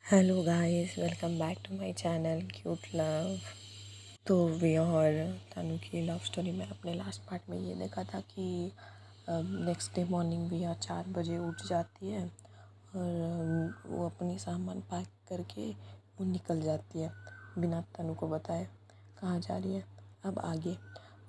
Hello guys, welcome back to my channel cute love. तो we और तनु की love story में अपने लास्ट पार्ट में ये देखा था कि नेक्स्ट डे मॉर्निंग विया 4 बजे उठ जाती है और वो अपनी सामान पैक करके वो निकल जाती है बिना तनु को बताए कहाँ जा रही है। अब आगे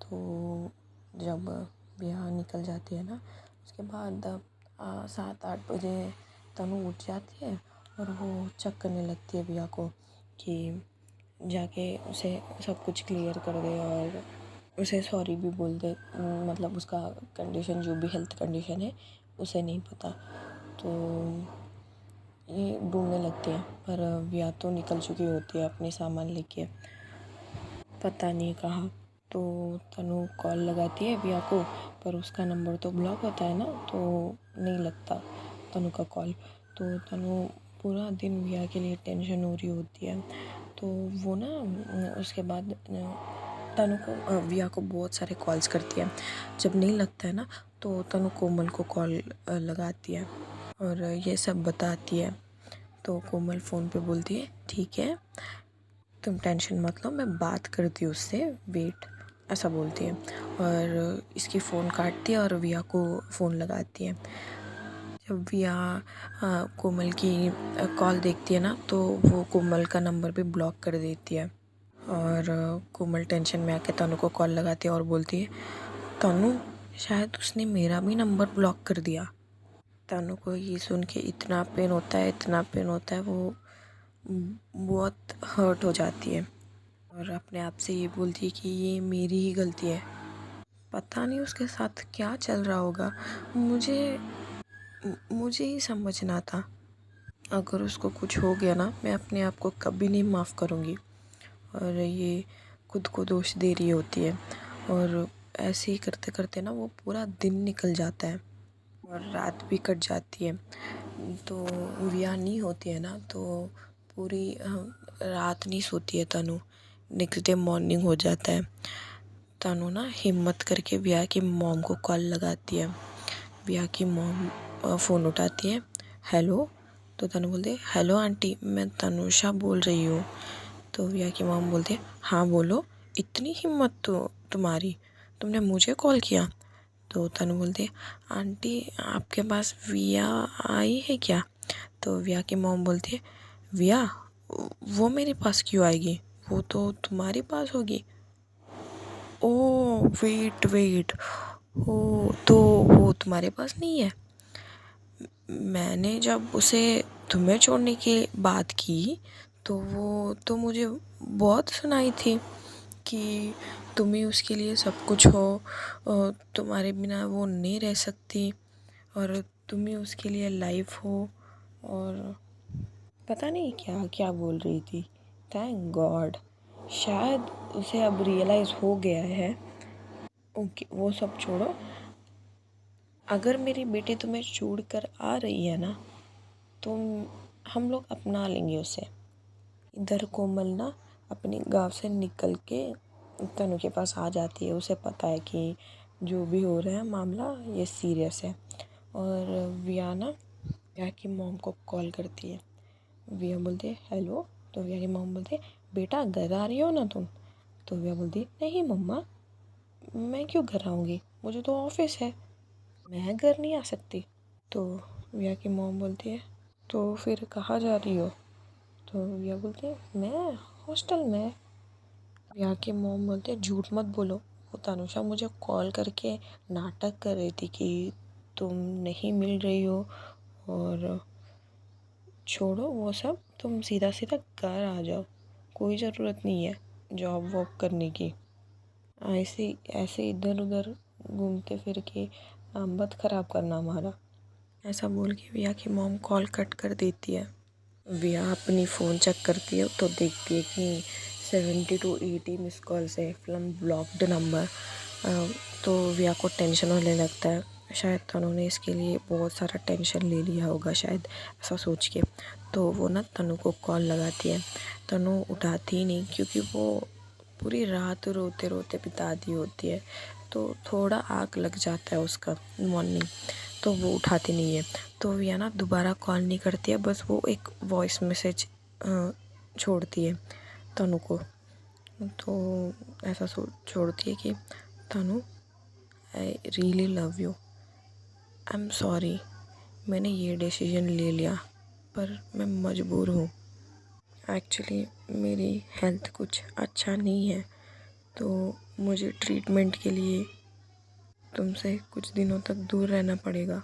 तो जब विया निकल जाती है ना, उसके बाद 7-8 बजे तनु उठ जाती है और वो चेक करने लगती है विया को कि जाके उसे सब कुछ क्लियर कर दे और उसे सॉरी भी बोल दे। मतलब उसका कंडीशन, जो भी हेल्थ कंडीशन है, उसे नहीं पता। तो ये ढूंढने लगती है, पर विया तो निकल चुकी होती है अपने सामान लेके, पता नहीं कहाँ। तो तनु कॉल लगाती है विया को, पर उसका नंबर तो ब्लॉक होता है ना, तो नहीं लगता तनु का कॉल। तो तनु पूरा दिन विया के लिए टेंशन हो रही होती है। तो वो ना उसके बाद तनु को विया को बहुत सारे कॉल्स करती है। जब नहीं लगता है ना, तो तनु कोमल को कॉल लगाती है और ये सब बताती है। तो कोमल फ़ोन पे बोलती है, ठीक है तुम टेंशन मत लो, मैं बात करती हूँ उससे, वेट, ऐसा बोलती है। और इसकी फ़ोन काटती है और विया को फ़ोन लगाती है। जब विया कोमल की कॉल देखती है ना, तो वो कोमल का नंबर भी ब्लॉक कर देती है। और कोमल टेंशन में आके तनु को कॉल लगाती है और बोलती है, तनु शायद उसने मेरा भी नंबर ब्लॉक कर दिया। तनु को ये सुन के इतना पेन होता है, इतना पेन होता है, वो बहुत हर्ट हो जाती है और अपने आप से ये बोलती है कि ये मेरी ही गलती है। पता नहीं उसके साथ क्या चल रहा होगा, मुझे ही समझना था। अगर उसको कुछ हो गया ना, मैं अपने आप को कभी नहीं माफ़ करूँगी। और ये खुद को दोष दे रही होती है और ऐसे ही करते करते ना वो पूरा दिन निकल जाता है और रात भी कट जाती है। तो विया नहीं होती है ना, तो पूरी रात नहीं सोती है तनु। नेक्स्ट डे मॉर्निंग हो जाता है। तनु ना हिम्मत करके विया की मॉम को कॉल लगाती है। विया की मॉम फ़ोन उठाती है, हेलो। तो तनु बोलती है, हेलो आंटी, मैं तनुषा बोल रही हूँ। तो विया की मॉम बोलती है, हाँ बोलो, इतनी हिम्मत तो तुम्हारी, तुमने मुझे कॉल किया। तो तनु बोलती है, आंटी आपके पास विया आई है क्या? तो विया की मॉम बोलती है, विया वो मेरे पास क्यों आएगी, वो तो तुम्हारे पास होगी। ओ वेट वेट, ओ तो वो तुम्हारे पास नहीं है? मैंने जब उसे तुम्हें छोड़ने की बात की, तो वो तो मुझे बहुत सुनाई थी कि तुम ही उसके लिए सब कुछ हो, तुम्हारे बिना वो नहीं रह सकती और तुम ही उसके लिए लाइफ हो। और पता नहीं क्या क्या बोल रही थी। थैंक गॉड, शायद उसे अब रियलाइज़ हो गया है। ओके वो सब छोड़ो, अगर मेरी बेटी तुम्हें छोड़ कर आ रही है ना, तो हम लोग अपना लेंगे उसे। इधर कोमल ना अपने गांव से निकल के तनु के पास आ जाती है। उसे पता है कि जो भी हो रहा है मामला ये सीरियस है। और विया ना विया की मॉम को कॉल करती है। विया बोलती है, हेलो। तो विया की मॉम बोलती है, बेटा घर आ रही हो ना तुम? तो विया बोलती है, नहीं मम्मा, मैं क्यों घर आऊँगी, मुझे तो ऑफिस है, मैं घर नहीं आ सकती। तो विया की मॉम बोलती है, तो फिर कहाँ जा रही हो? तो विया बोलती है, मैं हॉस्टल में। विया की मॉम बोलते हैं, झूठ मत बोलो, वो तनुषा मुझे कॉल करके नाटक कर रही थी कि तुम नहीं मिल रही हो। और छोड़ो वो सब, तुम सीधा सीधा घर आ जाओ, कोई ज़रूरत नहीं है जॉब वॉब करने की। ऐसे ऐसे इधर उधर घूमते फिर के मत ख़राब करना हमारा। ऐसा बोल के विया की मॉम कॉल कट कर देती है। विया अपनी फ़ोन चेक करती है तो देखती है कि 70 to 80 मिस कॉल्स है फ्रॉम ब्लॉक्ड नंबर। तो विया को टेंशन होने लगता है, शायद तनु ने इसके लिए बहुत सारा टेंशन ले लिया होगा शायद, ऐसा सोच के। तो वो ना तनु को कॉल लगाती है। तनु उठाती ही नहीं, क्योंकि वो पूरी रात रोते रोते बिता दी होती है, तो थोड़ा आग लग जाता है उसका मॉर्निंग। तो वो उठाती नहीं है। तो विया ना दोबारा कॉल नहीं करती है, बस वो एक वॉइस मैसेज छोड़ती है तनु को। तो ऐसा छोड़ती है कि Tanu, I really love you, I am sorry, मैंने ये डिसीजन ले लिया पर मैं मजबूर हूँ। एक्चुअली मेरी हेल्थ कुछ अच्छा नहीं है, तो मुझे ट्रीटमेंट के लिए तुमसे कुछ दिनों तक दूर रहना पड़ेगा,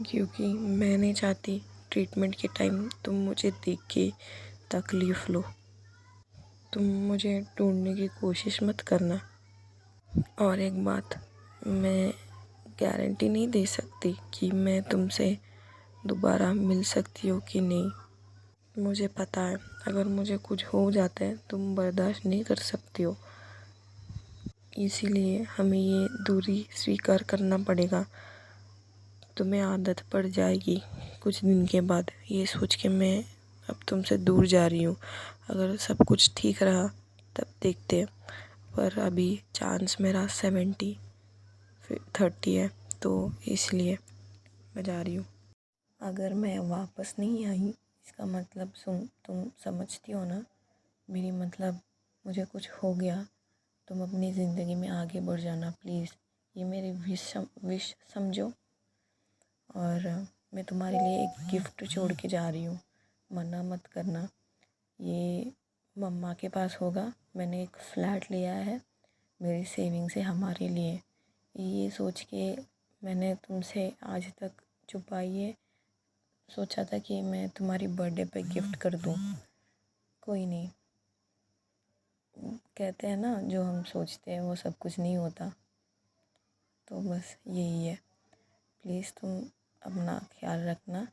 क्योंकि मैं नहीं चाहती ट्रीटमेंट के टाइम तुम मुझे देख के तकलीफ़ लो। तुम मुझे ढूंढने की कोशिश मत करना। और एक बात, मैं गारंटी नहीं दे सकती कि मैं तुमसे दोबारा मिल सकती हूँ कि नहीं। मुझे पता है अगर मुझे कुछ हो जाता है तुम बर्दाश्त नहीं कर सकती हो, इसीलिए हमें ये दूरी स्वीकार करना पड़ेगा। तुम्हें आदत पड़ जाएगी कुछ दिन के बाद, ये सोच के मैं अब तुमसे दूर जा रही हूँ। अगर सब कुछ ठीक रहा तब देखते हैं, पर अभी चांस मेरा 70-30 है, तो इसलिए मैं जा रही हूँ। अगर मैं वापस नहीं आई इसका मतलब तुम समझती हो ना, मेरी मतलब मुझे कुछ हो गया, तुम अपनी ज़िंदगी में आगे बढ़ जाना प्लीज़, ये मेरी विश समझो। और मैं तुम्हारे लिए एक गिफ्ट छोड़ के जा रही हूँ, मना मत करना। ये मम्मा के पास होगा, मैंने एक फ़्लैट लिया है मेरी सेविंग से हमारे लिए। ये सोच के मैंने तुमसे आज तक छुपाई है, सोचा था कि मैं तुम्हारी बर्थडे पे गिफ्ट कर दूँ। कोई नहीं, कहते हैं ना जो हम सोचते हैं वो सब कुछ नहीं होता, तो बस यही है। प्लीज़ तुम अपना ख्याल रखना।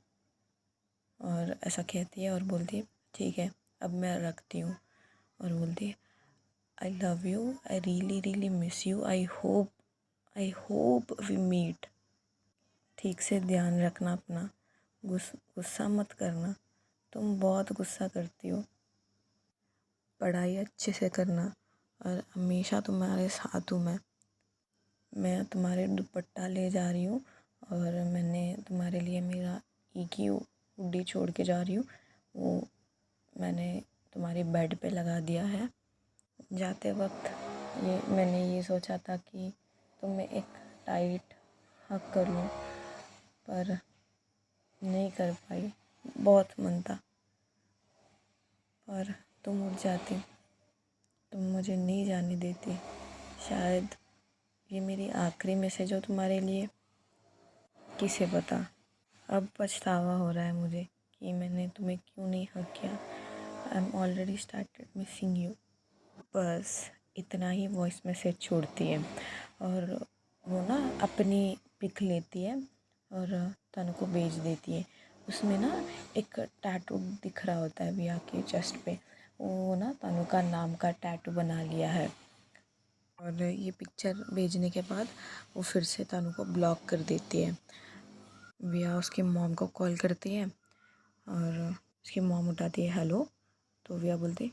और ऐसा कहती है और बोलती है ठीक है अब मैं रखती हूँ। और बोलती है I love you, I really really miss you, I hope we meet. ठीक से ध्यान रखना अपना, गुस्सा मत करना, तुम बहुत गुस्सा करती हो। पढ़ाई अच्छे से करना और हमेशा तुम्हारे साथ हूँ मैं तुम्हारे दुपट्टा ले जा रही हूँ और मैंने तुम्हारे लिए मेरा एक ही हुडी छोड़ के जा रही हूँ, वो मैंने तुम्हारे बेड पे लगा दिया है। जाते वक्त मैंने ये सोचा था कि तुम्हें एक टाइट हग कर लूँ, पर नहीं कर पाई, बहुत मन था। पर तुम उठ जाती, तुम मुझे नहीं जाने देती। शायद ये मेरी आखिरी मैसेज हो तुम्हारे लिए, किसे पता। अब पछतावा हो रहा है मुझे कि मैंने तुम्हें क्यों नहीं हक किया। I am already started missing you. बस इतना ही वॉइस मैसेज छोड़ती है और वो ना अपनी पिक लेती है और तनु को भेज देती है। उसमें ना एक टैटू दिख रहा होता है विया के चेस्ट पे, वो ना तनु का नाम का टैटू बना लिया है। और ये पिक्चर भेजने के बाद वो फिर से तनु को ब्लॉक कर देती है। विया उसकी मॉम को कॉल करती है और उसकी मॉम उठाती है हेलो। तो विया बोलती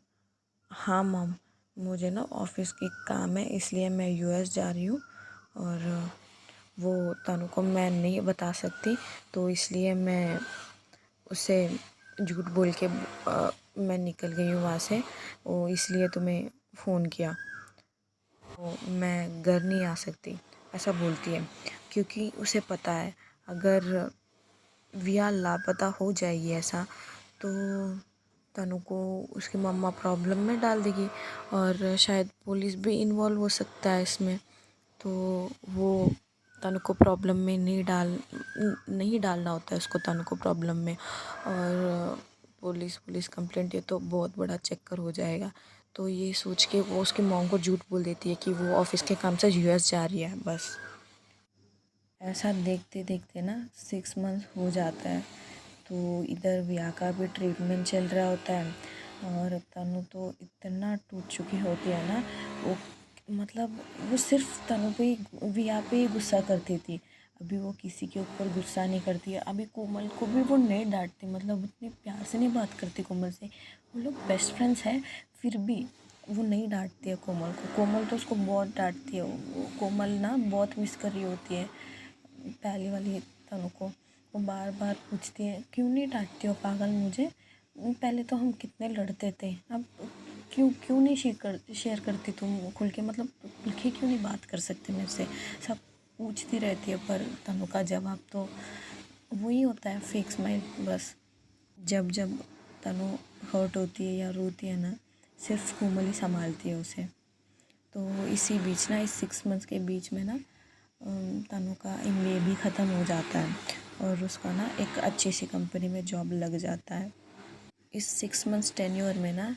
हाँ मॉम, मुझे ना ऑफिस की काम है इसलिए मैं यूएस जा रही हूँ और वो तनु को मैं नहीं बता सकती, तो इसलिए मैं उससे झूठ बोल के मैं निकल गई हूँ वहाँ से, वो इसलिए तुम्हें फ़ोन किया। तो मैं घर नहीं आ सकती, ऐसा बोलती है, क्योंकि उसे पता है अगर विया लापता हो जाएगी ऐसा तो तनु को उसकी मम्मा प्रॉब्लम में डाल देगी और शायद पुलिस भी इन्वॉल्व हो सकता है इसमें। तो वो तनु को प्रॉब्लम में नहीं डालना होता है उसको, तनु को प्रॉब्लम में। और पुलिस कंप्लेंट, ये तो बहुत बड़ा चक्कर हो जाएगा। तो ये सोच के वो उसकी मॉम को झूठ बोल देती है कि वो ऑफिस के काम से यूएस जा रही है। बस ऐसा देखते देखते ना 6 मंथ्स हो जाता है। तो इधर विया का भी ट्रीटमेंट चल रहा होता है और तनु तो इतना टूट चुकी होती है ना, वो मतलब वो सिर्फ तनु पे विया पे ही गुस्सा करती थी। अभी वो किसी के ऊपर गुस्सा नहीं करती है। अभी कोमल को भी वो नहीं डांटती, मतलब उतने प्यार से नहीं बात करती कोमल से। वो लोग बेस्ट फ्रेंड्स हैं, फिर भी वो नहीं डांटती है कोमल को। कोमल तो उसको बहुत डांटती है। वो कोमल ना बहुत मिस कर रही होती है पहली वाली तनु को वो बार बार पूछती है, क्यों नहीं डांटती हो पागल मुझे, पहले तो हम कितने लड़ते थे, अब क्यों नहीं शेयर करती तुम खुल के, मतलब खुल के क्यों नहीं बात कर सकते मेरे से, सब पूछती रहती है। पर तनु का जवाब तो वही होता है, फेक स्माइल बस। जब जब तनु हर्ट होती है या रोती है ना, सिर्फ कोमल ही संभालती है उसे। तो इसी बीच ना, इस 6 मंथ्स के बीच में ना तनु का MBA भी ख़त्म हो जाता है और उसका ना एक अच्छी सी कंपनी में जॉब लग जाता है। इस 6 मंथ्स टेन्योर में ना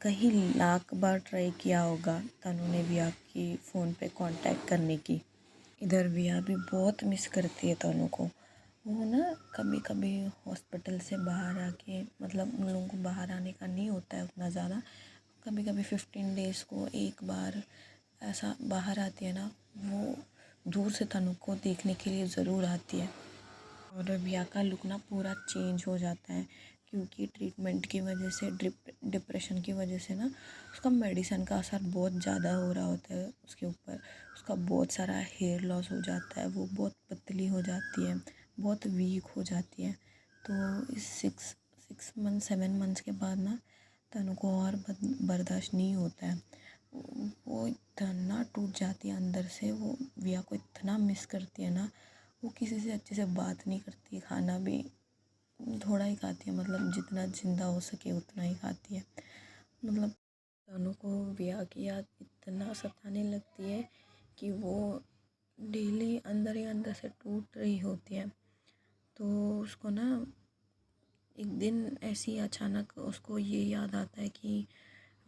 कहीं लाख बार ट्राई किया होगा तनु ने विया की फ़ोन पे कांटेक्ट करने की। इधर विया भी बहुत मिस करती है तनु को। वो ना कभी कभी हॉस्पिटल से बाहर आके, मतलब उन लोगों को बाहर आने का नहीं होता है उतना ज़्यादा, कभी कभी 15 डेज़ को एक बार ऐसा बाहर आती है ना, वो दूर से तनु को देखने के लिए ज़रूर आती है। और विया का लुक ना पूरा चेंज हो जाता है, क्योंकि ट्रीटमेंट की वजह से, डिप्रेशन की वजह से ना उसका मेडिसिन का असर बहुत ज़्यादा हो रहा होता है उसके ऊपर। उसका बहुत सारा हेयर लॉस हो जाता है, वो बहुत पतली हो जाती है, बहुत वीक हो जाती है। तो इस 6 मंथ 7 मंथ्स के बाद ना तनु को और बर्दाश्त नहीं होता है। वो इतना टूट जाती है अंदर से, वो विया को इतना मिस करती है ना, वो किसी से अच्छे से बात नहीं करती, खाना भी थोड़ा ही खाती है, मतलब जितना ज़िंदा हो सके उतना ही खाती है। मतलब तनु को विया की याद इतना सताने लगती है कि वो डेली अंदर ही अंदर से टूट रही होती है। तो उसको ना एक दिन ऐसी अचानक उसको ये याद आता है कि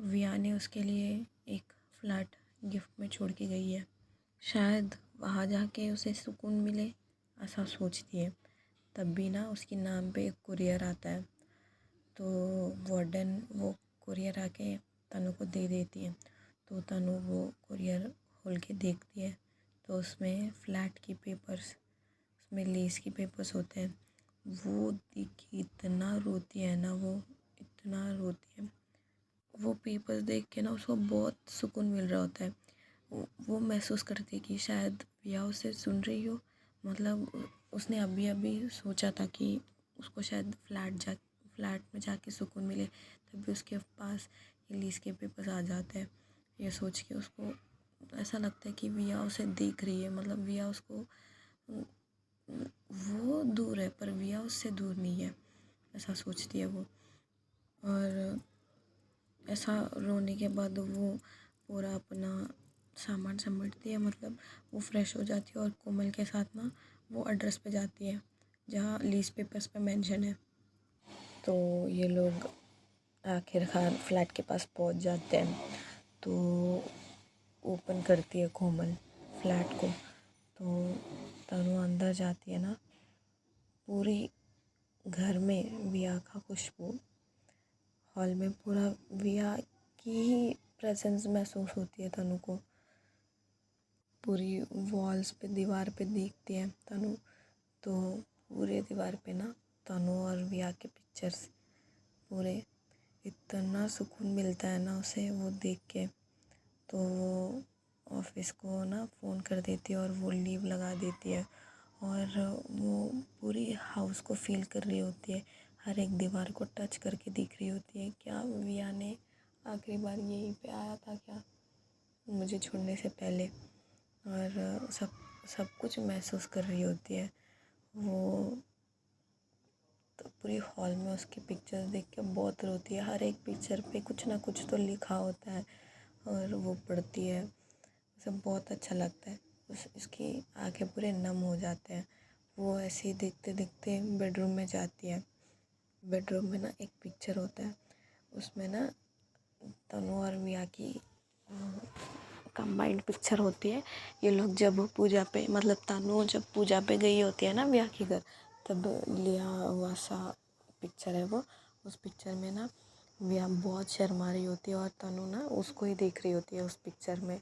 विया ने उसके लिए एक फ्लैट गिफ्ट में छोड़ के गई है, शायद वहाँ जाके उसे सुकून मिले, ऐसा सोचती है। तब भी ना उसके नाम पे एक कुरियर आता है, तो वार्डन वो कुरियर आके तनु को दे देती है। तो तनु वो कुरियर खोल के देखती है, तो उसमें फ़्लैट की पेपर्स, उसमें लेस की पेपर्स होते हैं। वो देख के इतना रोती है ना, वो इतना रोती है। वो पेपर्स देख के ना उसको बहुत सुकून मिल रहा होता है। वो महसूस करती है कि शायद विया उसे सुन रही हो, मतलब उसने अभी अभी सोचा था कि उसको शायद फ्लैट में जाके सुकून मिले, तभी उसके पास ये लीज के पेपर्स आ जाते हैं। ये सोच के उसको ऐसा लगता है कि विया उसे देख रही है, मतलब विया उसको, वो दूर है पर विया उससे दूर नहीं है, ऐसा सोचती है वो। और ऐसा रोने के बाद वो पूरा अपना सामान समेटती है, मतलब वो फ्रेश हो जाती है और कोमल के साथ ना वो एड्रेस पे जाती है जहाँ लीज पेपर्स पे मेंशन है। तो ये लोग आखिरकार फ्लैट के पास पहुंच जाते हैं। तो ओपन करती है कोमल फ्लैट को, तो तनु अंदर जाती है ना, पूरी घर में विया का खुशबू, हॉल में पूरा विया की ही प्रेजेंस महसूस होती है तनु को। पूरी वॉल्स पे, दीवार पे देखती है तनु, तो पूरे दीवार पे ना तनु और विया के पिक्चर्स पूरे, इतना सुकून मिलता है ना उसे वो देख के। तो वो ऑफिस को ना फ़ोन कर देती है और वो लीव लगा देती है, और वो पूरी हाउस को फील कर रही होती है, हर एक दीवार को टच करके देख रही होती है, क्या विया ने आखिरी बार यहीं पे आया था क्या मुझे छोड़ने से पहले। और सब कुछ महसूस कर रही होती है वो। तो पूरी हॉल में उसकी पिक्चर्स देख के बहुत रोती है, हर एक पिक्चर पे कुछ ना कुछ तो लिखा होता है, और वो पढ़ती है, उसे बहुत अच्छा लगता है। उसकी आंखें पूरे नम हो जाते हैं। वो ऐसे ही देखते देखते बेडरूम में जाती है। बेडरूम में ना एक पिक्चर होता है, उसमें ना तनु और मिया की कंबाइंड पिक्चर होती है। ये लोग जब पूजा पे, मतलब तनु जब पूजा पे गई होती है ना विया के घर, तब लिया हुआ सा पिक्चर है वो। उस पिक्चर में ना विया बहुत शर्मा रही होती है और तनु ना उसको ही देख रही होती है उस पिक्चर में,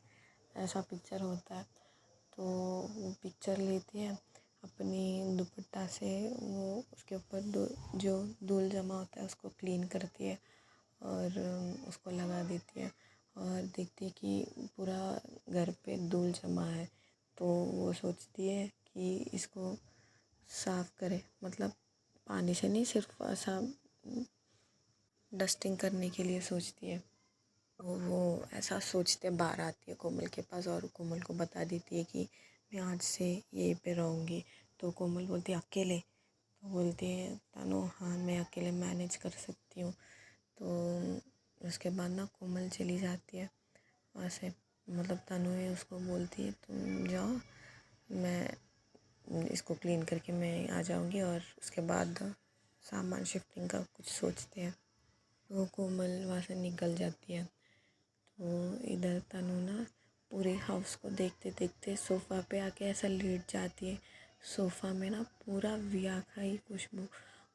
ऐसा पिक्चर होता है। तो वो पिक्चर लेती है अपनी दुपट्टा से, वो उसके ऊपर जो धूल जमा होता है उसको क्लीन करती है और उसको लगा देती है, और देखती है कि पूरा घर पे धूल जमा है। तो वो सोचती है कि इसको साफ़ करे, मतलब पानी से नहीं, सिर्फ ऐसा डस्टिंग करने के लिए सोचती है। वो ऐसा सोचते बाहर आती है कोमल के पास और कोमल को बता देती है कि मैं आज से यहीं पे रहूँगी। तो कोमल बोलती है अकेले? तो बोलती है तनु हाँ मैं अकेले मैनेज कर सकती हूँ। तो उसके बाद ना कोमल चली जाती है वहाँ से, मतलब तनु ही उसको बोलती है तुम जाओ, मैं इसको क्लीन करके मैं आ जाऊँगी और उसके बाद सामान शिफ्टिंग का कुछ सोचते हैं। वो कोमल वहाँ से निकल जाती है। तो इधर तनु ना पूरे हाउस को देखते देखते सोफ़ा पे आके ऐसा लेट जाती है। सोफ़ा में ना पूरा विया का ही खुशबू,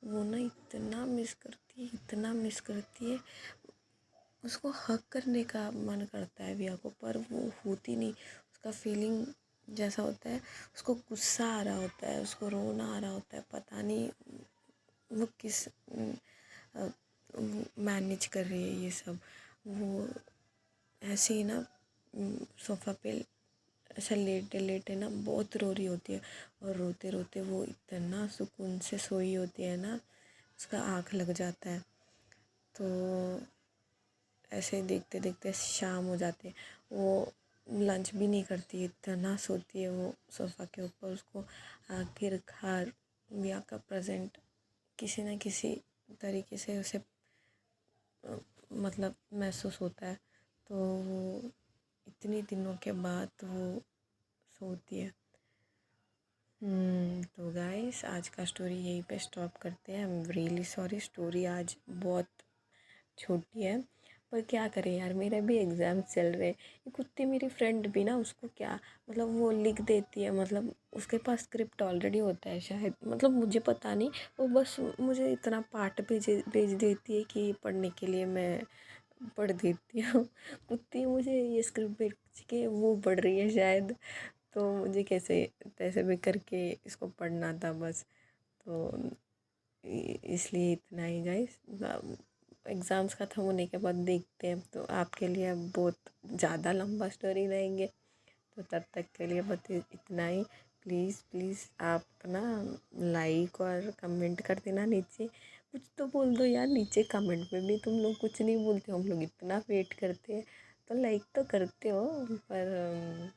वो ना इतना मिस करती है, इतना मिस करती है, उसको हग करने का मन करता है विया को, पर वो होती नहीं। उसका फीलिंग जैसा होता है, उसको गुस्सा आ रहा होता है, उसको रोना आ रहा होता है, पता नहीं वो किस मैनेज कर रही है ये सब। वो ऐसे ही ना सोफ़ा पे ऐसा लेटे लेटे ना बहुत रो रही होती है, और रोते रोते वो इतना सुकून से सोई होती है ना, उसका आँख लग जाता है। तो ऐसे देखते देखते शाम हो जाती है। वो लंच भी नहीं करती, इतना सोती है वो सोफ़ा के ऊपर। उसको आखिरकार विया का प्रेजेंट किसी न किसी तरीके से उसे मतलब महसूस होता है। तो वो इतनी दिनों के बाद वो सोती है। तो गाइस आज का स्टोरी यहीं पे स्टॉप करते हैं। I am really sorry, story आज बहुत छोटी है, पर क्या करें यार, मेरे भी एग्ज़ाम चल रहे हैं। ये कुत्ती मेरी फ्रेंड भी ना, उसको क्या मतलब वो लिख देती है, मतलब उसके पास स्क्रिप्ट ऑलरेडी होता है शायद, मतलब मुझे पता नहीं, वो बस मुझे इतना पार्ट भेज देती है कि पढ़ने के लिए मैं पढ़ देती हूँ। कुत्ती मुझे ये स्क्रिप्ट भेज के वो पढ़ रही है शायद, तो मुझे कैसे तैसे भी करके इसको पढ़ना था बस। तो इसलिए इतना ही गाइस, एग्ज़ाम्स ख़त्म होने के बाद देखते हैं, तो आपके लिए अब बहुत ज़्यादा लंबा स्टोरी रहेंगे, तो तब तक के लिए बस इतना ही। प्लीज़ प्लीज़ आप ना लाइक और कमेंट कर देना नीचे, कुछ तो बोल दो यार नीचे कमेंट में भी, तुम लोग कुछ नहीं बोलते, हम लोग इतना वेट करते हैं, तो लाइक तो करते हो, पर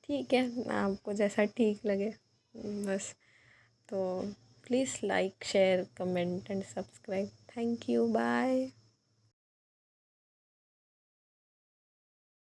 ठीक है, आपको जैसा ठीक लगे बस। तो please like share comment and subscribe. Thank you, bye.